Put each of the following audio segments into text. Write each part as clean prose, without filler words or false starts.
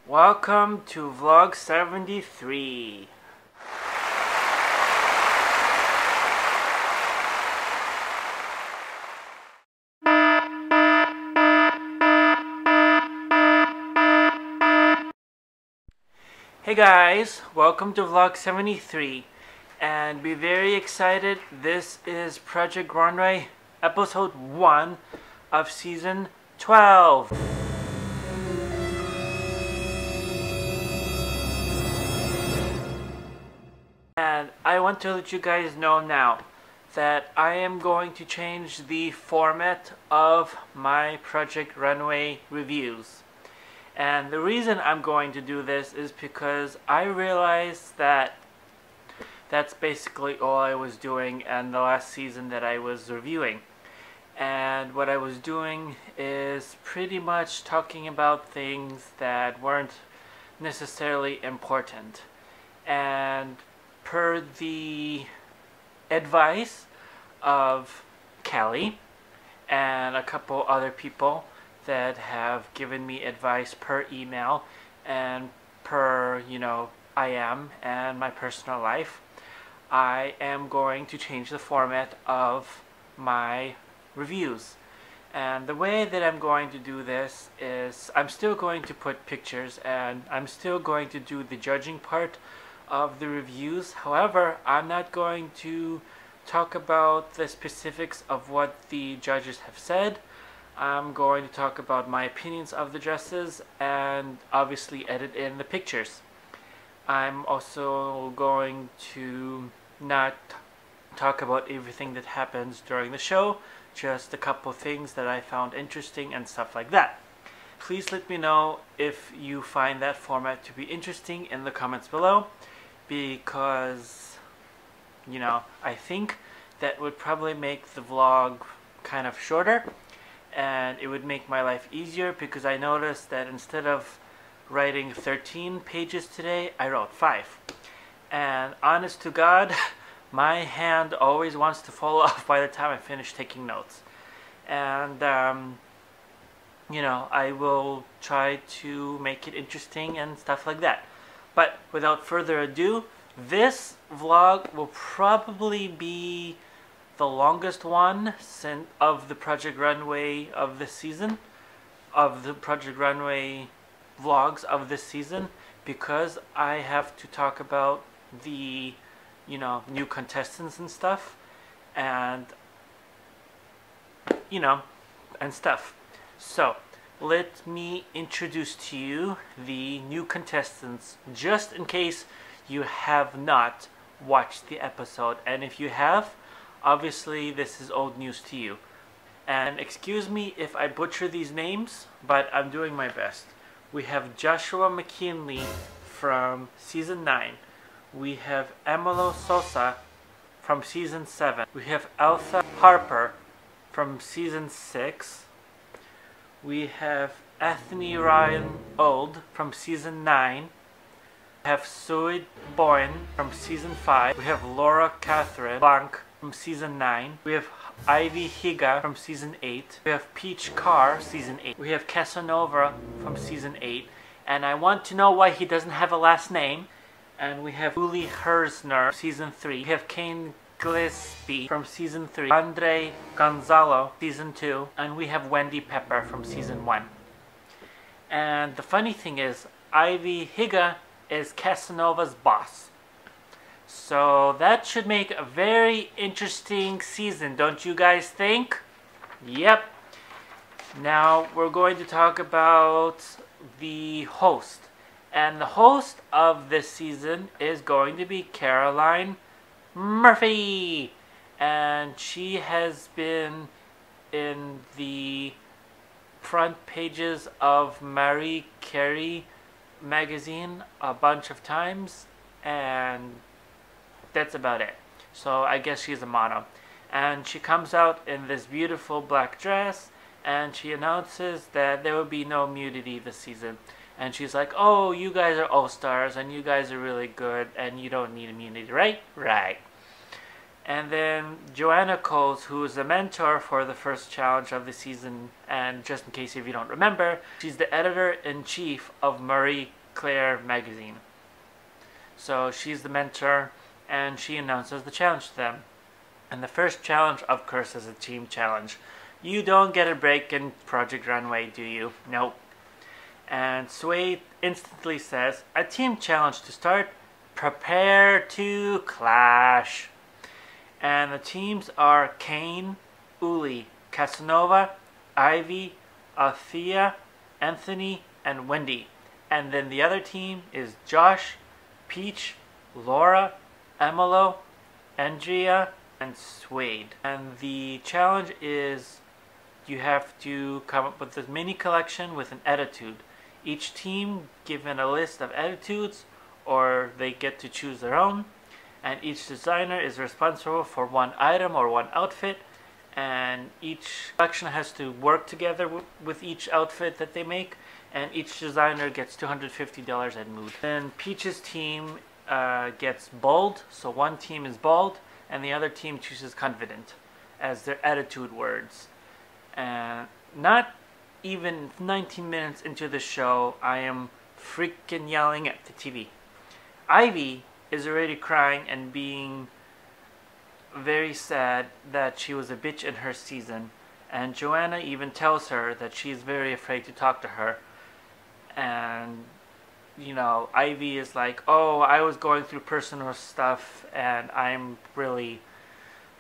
Welcome to vlog 73. Hey guys, welcome to vlog 73 and be very excited. This is Project Runway episode 1 of season 12. And I want to let you guys know now that I am going to change the format of my Project Runway reviews. And the reason I'm going to do this is because I realized that that's basically all I was doing in the last season that I was reviewing. And what I was doing is pretty much talking about things that weren't necessarily important. And per the advice of Callie and a couple other people that have given me advice per email and per, I am and my personal life, I am going to change the format of my reviews. And the way that I'm going to do this is I'm still going to put pictures and I'm still going to do the judging part of the reviews. However, I'm not going to talk about the specifics of what the judges have said. I'm going to talk about my opinions of the dresses and obviously edit in the pictures. I'm also going to not talk about everything that happens during the show, just a couple things that I found interesting and stuff like that. Please let me know if you find that format to be interesting in the comments below, because I think that would probably make the vlog kind of shorter and it would make my life easier, because I noticed that instead of writing 13 pages today, I wrote 5. And honest to God, my hand always wants to fall off by the time I finish taking notes. And I will try to make it interesting and stuff like that. But without further ado, this vlog will probably be the longest one of the Project Runway of this season, of the Project Runway vlogs of this season, because I have to talk about the new contestants and stuff, and and stuff. So let me introduce to you the new contestants, just in case you have not watched the episode. And if you have, obviously this is old news to you. And excuse me if I butcher these names, but I'm doing my best. We have Joshua McKinley from season 9. We have Emilo Sosa from season 7. We have Elsa Harper from season 6. We have Ethne Ryan Old from season 9. We have Suid Boyne from season 5. We have Laura Catherine Blanc from season 9. We have Ivy Higa from season 8. We have Peach Carr, season 8. We have Casanova from season 8. And I want to know why he doesn't have a last name. And we have Uli Herzner, season 3. We have Kane Gillespie from season 3. Andre Gonzalo, season 2. And we have Wendy Pepper from season 1. And the funny thing is, Ivy Higa is Casanova's boss. So that should make a very interesting season, don't you guys think? Yep. Now we're going to talk about the host. And the host of this season is going to be Caroline Murphy. And she has been in the front pages of Marie Curie magazine a bunch of times, and that's about it. So I guess she's a model. And she comes out in this beautiful black dress, and she announces that there will be no nudity this season. And she's like, oh, you guys are all-stars, and you guys are really good, and you don't need immunity, right? Right. And then Joanna Coles, who is the mentor for the first challenge of the season, and just in case if you don't remember, she's the editor-in-chief of Marie Claire magazine. So she's the mentor, and she announces the challenge to them. And the first challenge, of course, is a team challenge. You don't get a break in Project Runway, do you? Nope. And Suede instantly says, a team challenge to start, prepare to clash. And the teams are Kane, Uli, Casanova, Ivy, Althea, Anthony, and Wendy. And then the other team is Josh, Peach, Laura, Emilo, Andrea, and Suede. And the challenge is you have to come up with a mini collection with an attitude. Each team given a list of attitudes, or they get to choose their own. And each designer is responsible for one item or one outfit. And each collection has to work together with each outfit that they make. And each designer gets $250 at Mood. Then Peach's team gets bold. So one team is bold, and the other team chooses confident as their attitude words. And not even 19 minutes into the show, I am freaking yelling at the TV. Ivy is already crying and being very sad that she was a bitch in her season. And Joanna even tells her that she's very afraid to talk to her. And, you know, Ivy is like, oh, I was going through personal stuff, and I'm really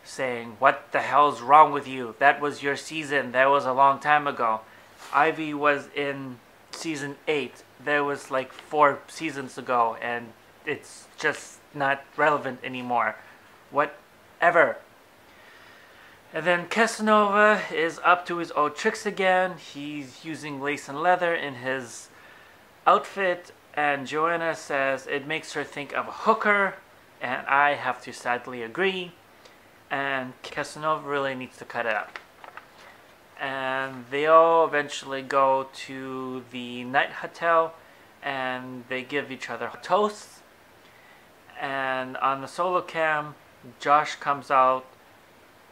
saying, what the hell's wrong with you? That was your season. That was a long time ago. Ivy was in season 8. That was like 4 seasons ago, and it's just not relevant anymore. Whatever. And then Casanova is up to his old tricks again. He's using lace and leather in his outfit, and Joanna says it makes her think of a hooker, and I have to sadly agree. And Casanova really needs to cut it up. And they all eventually go to the night hotel, and they give each other toasts. And on the solo cam, Josh comes out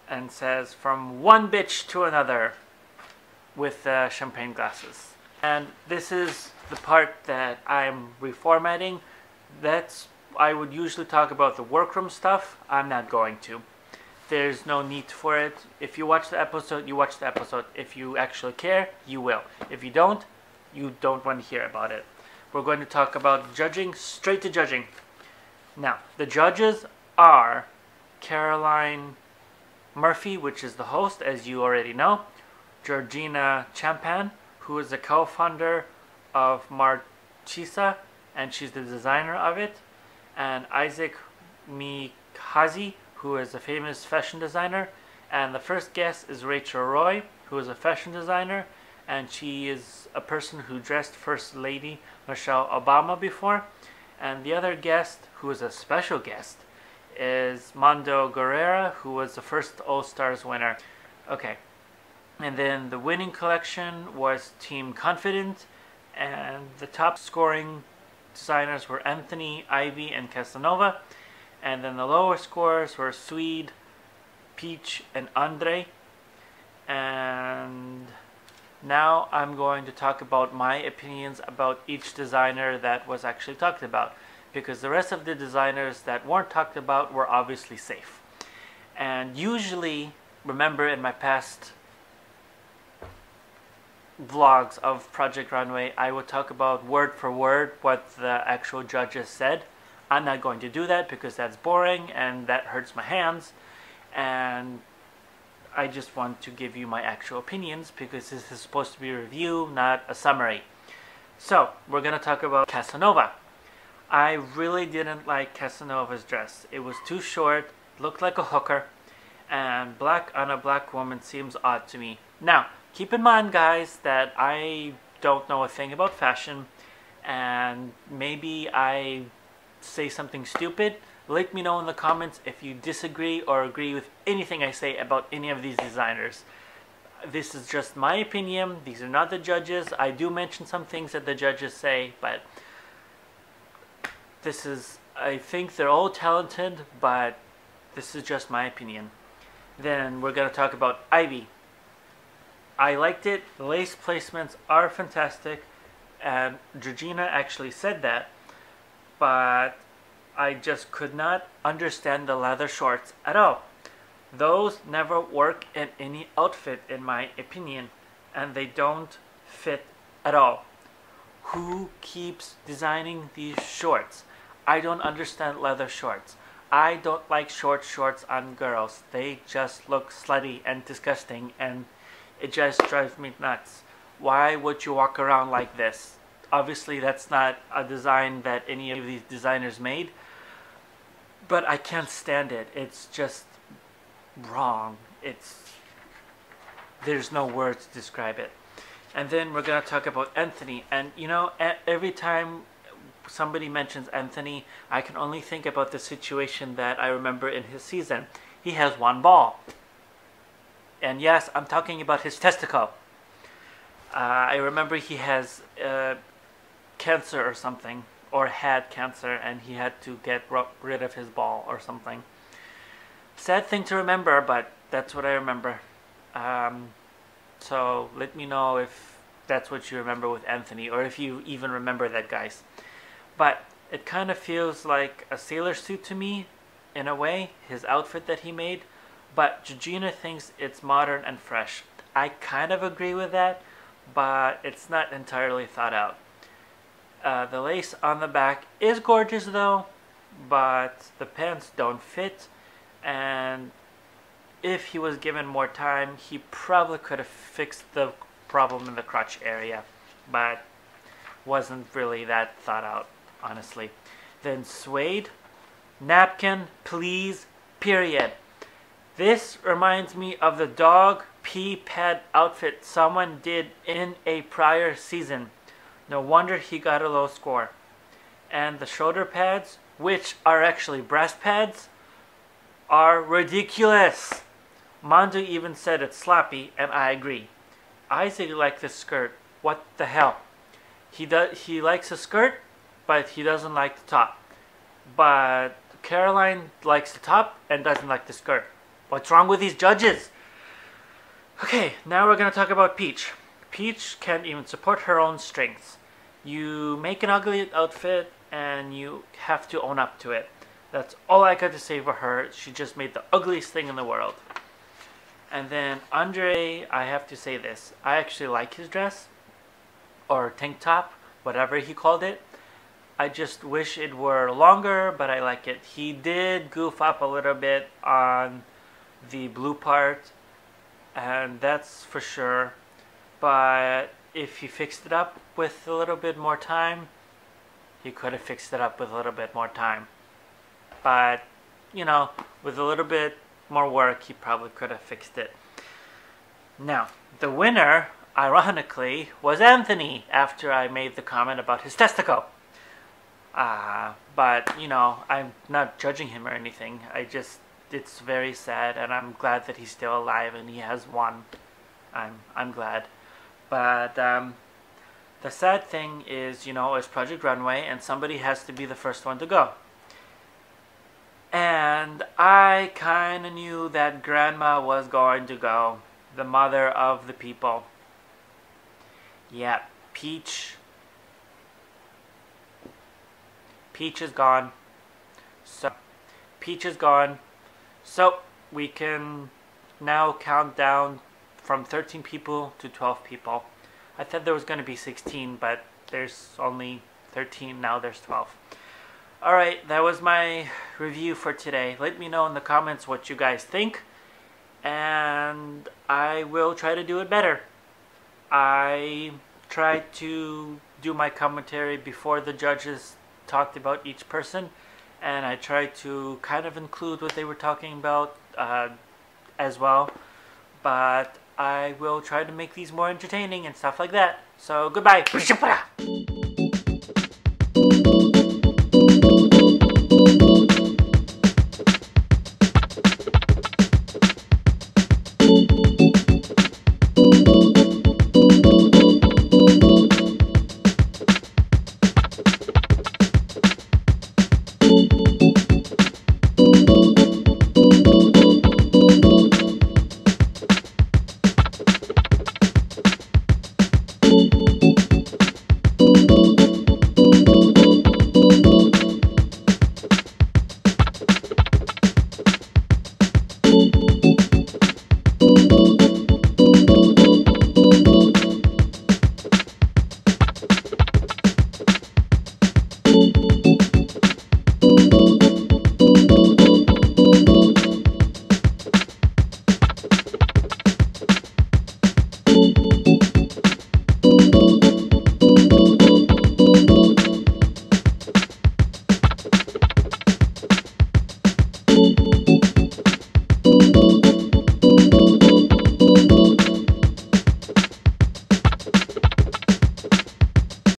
and says, from one bitch to another, with champagne glasses. And this is the part that I'm reformatting. I would usually talk about the workroom stuff. I'm not going to. There's no need for it. If you watch the episode, you watch the episode. If you actually care, you will. If you don't want to hear about it. We're going to talk about judging, straight to judging. Now, the judges are Caroline Murphy, which is the host, as you already know. Georgina Champan, who is the co-founder of Marchisa, and she's the designer of it. And Isaac Mikazi, who is a famous fashion designer. And the first guest is Rachel Roy, who is a fashion designer, and she is a person who dressed First Lady Michelle Obama before. And the other guest, who is a special guest, is Mondo Guerrera, who was the first All-Stars winner. Okay. And then the winning collection was Team Confident, and the top scoring designers were Anthony, Ivy, and Casanova. And then the lower scores were Swede, Peach, and Andre. And now I'm going to talk about my opinions about each designer that was actually talked about, because the rest of the designers that weren't talked about were obviously safe. And usually, remember in my past vlogs of Project Runway, I would talk about word for word what the actual judges said. I'm not going to do that because that's boring and that hurts my hands, and I just want to give you my actual opinions because this is supposed to be a review, not a summary. So, we're going to talk about Casanova. I really didn't like Casanova's dress. It was too short, looked like a hooker, and black on a black woman seems odd to me. Now, keep in mind, guys, that I don't know a thing about fashion, and maybe I say something stupid. Let me know in the comments if you disagree or agree with anything I say about any of these designers. This is just my opinion. These are not the judges. I do mention some things that the judges say, but this is, I think they're all talented, but this is just my opinion. Then we're going to talk about Ivy. I liked it. The lace placements are fantastic, and Georgina actually said that, but I just could not understand the leather shorts at all. Those never work in any outfit in my opinion, and they don't fit at all. Who keeps designing these shorts? I don't understand leather shorts. I don't like short shorts on girls. They just look slutty and disgusting, and it just drives me nuts. Why would you walk around like this? Obviously that's not a design that any of these designers made, but I can't stand it. It's just wrong. There's no words to describe it. And then we're going to talk about Anthony. And you know, every time somebody mentions Anthony, I can only think about the situation that I remember in his season. He has one ball. And yes, I'm talking about his testicle. I remember he has cancer or something, or had cancer, and he had to get rid of his ball or something. Sad thing to remember, but that's what I remember. So let me know if that's what you remember with Anthony, or if you even remember that, guys. But it kind of feels like a sailor suit to me, in a way, his outfit that he made. But Georgina thinks it's modern and fresh. I kind of agree with that, but it's not entirely thought out. The lace on the back is gorgeous though, but the pants don't fit, and if he was given more time, he probably could have fixed the problem in the crotch area, but wasn't really that thought out, honestly. Then suede, napkin, please, period. This reminds me of the dog pee pad outfit someone did in a prior season. No wonder he got a low score. And the shoulder pads, which are actually breast pads, are ridiculous. Mandu even said it's sloppy, and I agree. Isaac likes the skirt. What the hell? He likes the skirt, but he doesn't like the top. But Caroline likes the top and doesn't like the skirt. What's wrong with these judges? Okay, now we're going to talk about Peach. Peach can't even support her own strengths. You make an ugly outfit and you have to own up to it. That's all I got to say for her. She just made the ugliest thing in the world. And then Andre, I have to say this. I actually like his dress, or tank top, whatever he called it. I just wish it were longer, but I like it. He did goof up a little bit on the blue part, and that's for sure. But if he fixed it up with a little bit more time, he could have fixed it up with a little bit more time. But, you know, with a little bit more work, he probably could have fixed it. Now, the winner, ironically, was Anthony, after I made the comment about his testicle. But, you know, I'm not judging him or anything. It's very sad, and I'm glad that he's still alive and he has won. I'm glad. But the sad thing is, you know, it's Project Runway, and somebody has to be the first one to go. And I kind of knew that Grandma was going to go, the mother of the people. Yeah, Peach is gone. So, Peach is gone. So, we can now count down from 13 people to 12 people. I thought there was going to be 16, but there's only 13, now there's 12. Alright, that was my review for today. Let me know in the comments what you guys think, and I will try to do it better. I tried to do my commentary before the judges talked about each person, and I tried to kind of include what they were talking about as well, but I will try to make these more entertaining and stuff like that. So, goodbye!